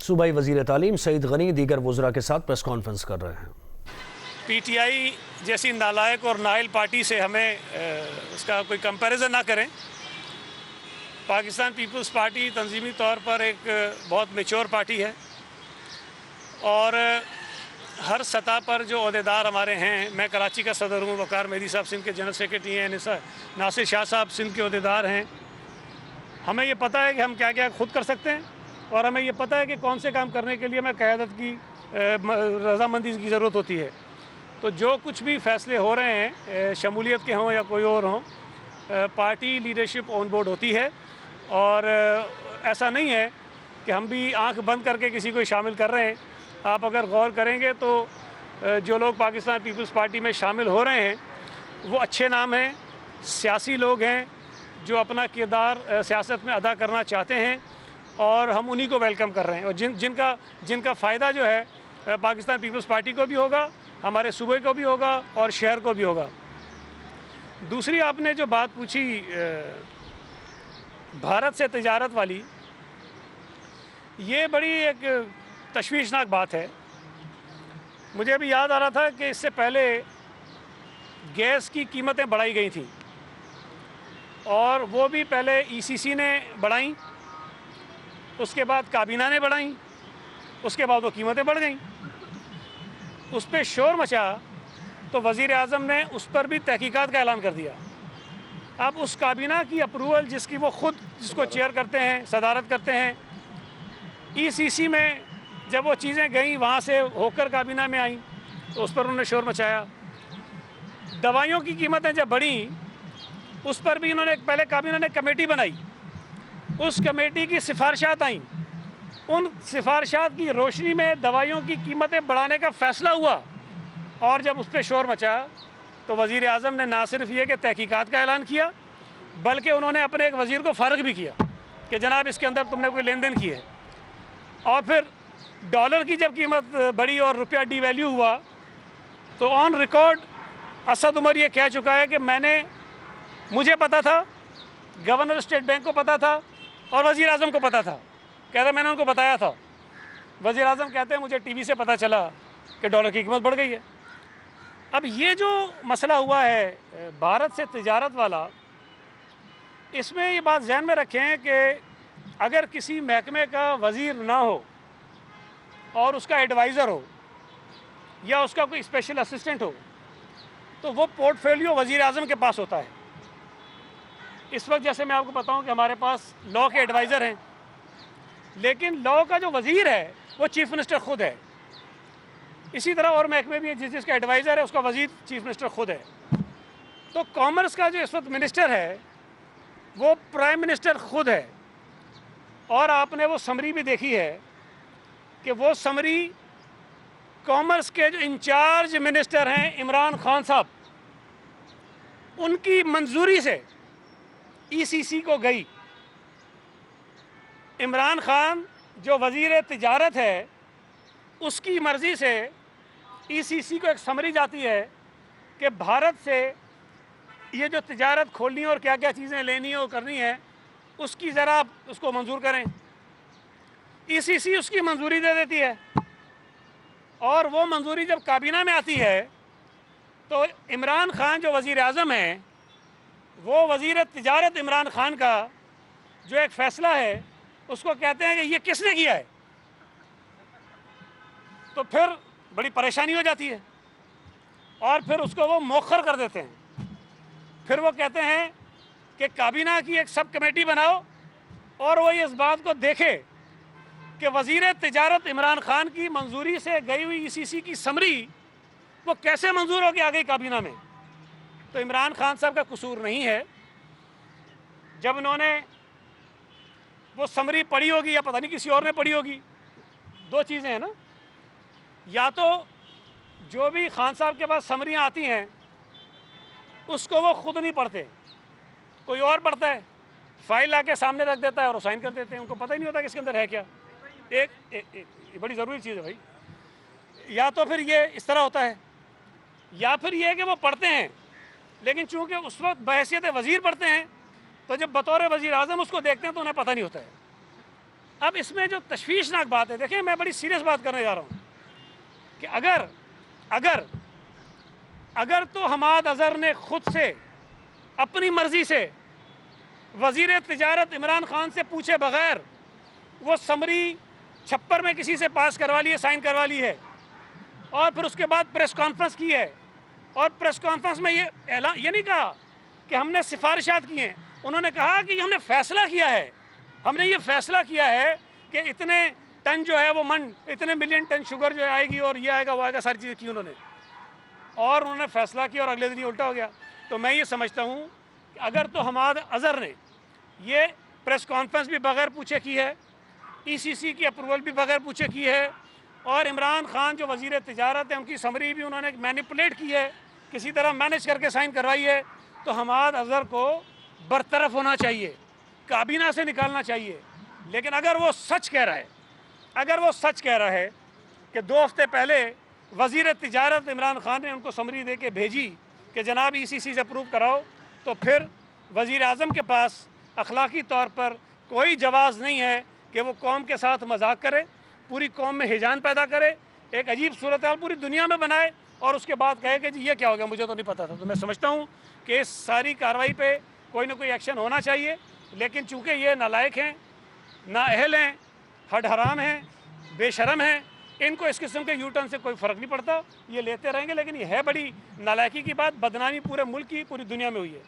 सूबाई वज़ीर तालीम सईद गनी दीगर वज़रा के साथ प्रेस कॉन्फ्रेंस कर रहे हैं। पीटीआई जैसी नालायक और नाइल पार्टी से हमें उसका कोई कंपैरिजन ना करें। पाकिस्तान पीपल्स पार्टी तंजीमी तौर पर एक बहुत मैच्योर पार्टी है और हर सतह पर जो अहदेदार हमारे हैं, मैं कराची का सदर हूँ, वकार मेहदी साहब सिंध के जनरल सेक्रेटरी हैं, नासिर शाह साहब सिंध के अहदेदार हैं। हमें ये पता है कि हम क्या क्या खुद कर सकते हैं और हमें ये पता है कि कौन से काम करने के लिए हमें क़यादत की रजामंदी की ज़रूरत होती है। तो जो कुछ भी फ़ैसले हो रहे हैं, शमूलियत के हों या कोई और हों, पार्टी लीडरशिप ऑन बोर्ड होती है और ऐसा नहीं है कि हम भी आंख बंद करके किसी को शामिल कर रहे हैं। आप अगर गौर करेंगे तो जो लोग पाकिस्तान पीपल्स पार्टी में शामिल हो रहे हैं वो अच्छे नाम हैं, सियासी लोग हैं जो अपना किरदार सियासत में अदा करना चाहते हैं और हम उन्हीं को वेलकम कर रहे हैं और जिनका फ़ायदा जो है पाकिस्तान पीपल्स पार्टी को भी होगा, हमारे सूबे को भी होगा और शहर को भी होगा। दूसरी आपने जो बात पूछी भारत से तिजारत वाली, ये बड़ी एक तशवीशनाक बात है। मुझे अभी याद आ रहा था कि इससे पहले गैस की कीमतें बढ़ाई गई थी और वो भी पहले ईसीसी ने बढ़ाई, उसके बाद काबीना ने बढ़ाई, उसके बाद वो कीमतें बढ़ गईं। उस पर शोर मचा तो वज़ीर आज़म ने उस पर भी तहकीकात का ऐलान कर दिया। अब उस काबीना की अप्रूवल जिसको चेयर करते हैं, सदारत करते हैं, ईसीसी में जब वो चीज़ें गईं वहाँ से होकर काबीना में आईं तो उस पर उन्होंने शोर मचाया। दवाइयों की कीमतें जब बढ़ी उस पर भी इन्होंने पहले काबीना ने कमेटी बनाई, उस कमेटी की सिफारिशात आईं, उन सिफारिशात की रोशनी में दवाइयों की कीमतें बढ़ाने का फ़ैसला हुआ और जब उस पर शोर मचा तो वज़ीर आज़म ने ना सिर्फ ये कि तहकीकात का ऐलान किया बल्कि उन्होंने अपने एक वज़ीर को फ़ारग भी किया कि जनाब इसके अंदर तुमने कोई लेन देन की है। और फिर डॉलर की जब कीमत बढ़ी और रुपया डीवैल्यू हुआ तो ऑन रिकॉर्ड असद उमर ये कह चुका है कि मुझे पता था, गवर्नर स्टेट बैंक को पता था और वज़ीर आज़म को पता था। कहते मैंने उनको बताया था। वज़ीर आज़म कहते हैं मुझे टीवी से पता चला कि डॉलर की कीमत बढ़ गई है। अब ये जो मसला हुआ है भारत से तिजारत वाला, इसमें ये बात ज़हन में रखें कि अगर किसी महकमे का वज़ीर ना हो और उसका एडवाइज़र हो या उसका कोई स्पेशल असिस्टेंट हो तो वो पोर्टफोलियो वज़ीर आज़म के पास होता है। इस वक्त जैसे मैं आपको बताऊं कि हमारे पास लॉ के एडवाइज़र हैं, लेकिन लॉ का जो वज़ीर है वो चीफ़ मिनिस्टर ख़ुद है। इसी तरह और महकमे भी हैं जिसका एडवाइज़र है उसका वज़ीर चीफ़ मिनिस्टर ख़ुद है। तो कॉमर्स का जो इस वक्त मिनिस्टर है वो प्राइम मिनिस्टर ख़ुद है और आपने वो समरी भी देखी है कि वो समरी कॉमर्स के जो इंचार्ज मिनिस्टर हैं इमरान खान साहब, उनकी मंजूरी से ईसीसी को गई। इमरान खान जो वज़ीर तिजारत है उसकी मर्ज़ी से ईसीसी को एक समरी जाती है कि भारत से ये जो तिजारत खोलनी है और क्या क्या चीज़ें लेनी है और करनी है उसकी ज़रा आप उसको मंजूर करें। ईसीसी उसकी मंजूरी दे देती है और वो मंजूरी जब काबीना में आती है तो इमरान खान जो वज़ीर आज़म हैं वो वज़ीर तिजारत इमरान खान का जो एक फ़ैसला है उसको कहते हैं कि ये किसने किया है, तो फिर बड़ी परेशानी हो जाती है और फिर उसको वो मौखर कर देते हैं। फिर वो कहते हैं कि काबीना की एक सब कमेटी बनाओ और वो इस बात को देखे कि वज़ीर तिजारत इमरान खान की मंजूरी से गई हुई ईसीसी की समरी वो कैसे मंजूर हो के आ गई काबीना में। तो इमरान खान साहब का कसूर नहीं है। जब उन्होंने वो समरी पढ़ी होगी या पता नहीं किसी और ने पढ़ी होगी, दो चीज़ें हैं ना, या तो जो भी खान साहब के पास समरियाँ आती हैं उसको वो ख़ुद नहीं पढ़ते, कोई और पढ़ता है, फाइल ला के सामने रख देता है और साइन कर देते हैं, उनको पता ही नहीं होता कि इसके अंदर है क्या। एक बड़ी ज़रूरी चीज़ है भाई। या तो फिर ये इस तरह होता है या फिर ये कि वो पढ़ते हैं लेकिन चूंकि उस वक्त बहैसियत वज़ीर पढ़ते हैं तो जब बतौर वज़ीर आज़म उसको देखते हैं तो उन्हें पता नहीं होता है। अब इसमें जो तशवीशनाक बात है, देखिए मैं बड़ी सीरियस बात करने जा रहा हूँ कि अगर तो हमाद अज़हर ने खुद से अपनी मर्ज़ी से वज़ीर तिजारत इमरान खान से पूछे बग़ैर वो समरी छप्पर में किसी से पास करवा ली है, साइन करवा ली है, और फिर उसके बाद प्रेस कॉन्फ्रेंस की है, और प्रेस कॉन्फ्रेंस में ये नहीं कहा कि हमने सिफारिशात की हैं, उन्होंने कहा कि हमने फ़ैसला किया है, हमने ये फ़ैसला किया है कि इतने टन जो है वो मन, इतने मिलियन टन शुगर जो आएगी और ये आएगा वो आएगा, सारी चीज़ें की उन्होंने, और उन्होंने फ़ैसला किया और अगले दिन ही उल्टा हो गया। तो मैं ये समझता हूँ कि अगर तो हमाद अज़हर ने ये प्रेस कॉन्फ्रेंस भी बग़ैर पूछे की है, ईसीसी की अप्रूवल भी बग़ैर पूछे की है, और इमरान खान जो वज़ीर तिजारत है उनकी समरी भी उन्होंने मैनिपुलेट की है, किसी तरह मैनेज करके साइन करवाई है, तो हमाद अज़हर को बरतरफ होना चाहिए, काबीना से निकालना चाहिए। लेकिन अगर वो सच कह रहा है कि 2 हफ्ते पहले वज़ीर तिजारत इमरान खान ने उनको समरी दे के भेजी कि जनाब ईसीसी से अप्रूव कराओ, तो फिर वज़ीर आज़म के पास अखलाकी तौर पर कोई जवाज़ नहीं है कि वो कौम के साथ मजाक करे, पूरी कौम में हिजान पैदा करे, एक अजीब सूरत हाल पूरी दुनिया में बनाए, और उसके बाद कहे कि जी ये क्या हो गया, मुझे तो नहीं पता था। तो मैं समझता हूँ कि इस सारी कार्रवाई पे कोई ना कोई एक्शन होना चाहिए, लेकिन चूँकि ये नालायक हैं, नाअहल हैं, हड हराम हैं, बेशरम हैं, इनको इस किस्म के यूटर्न से कोई फ़र्क नहीं पड़ता, ये लेते रहेंगे। लेकिन ये है बड़ी नालायकी की बात, बदनामी पूरे मुल्क की, पूरी दुनिया में हुई है।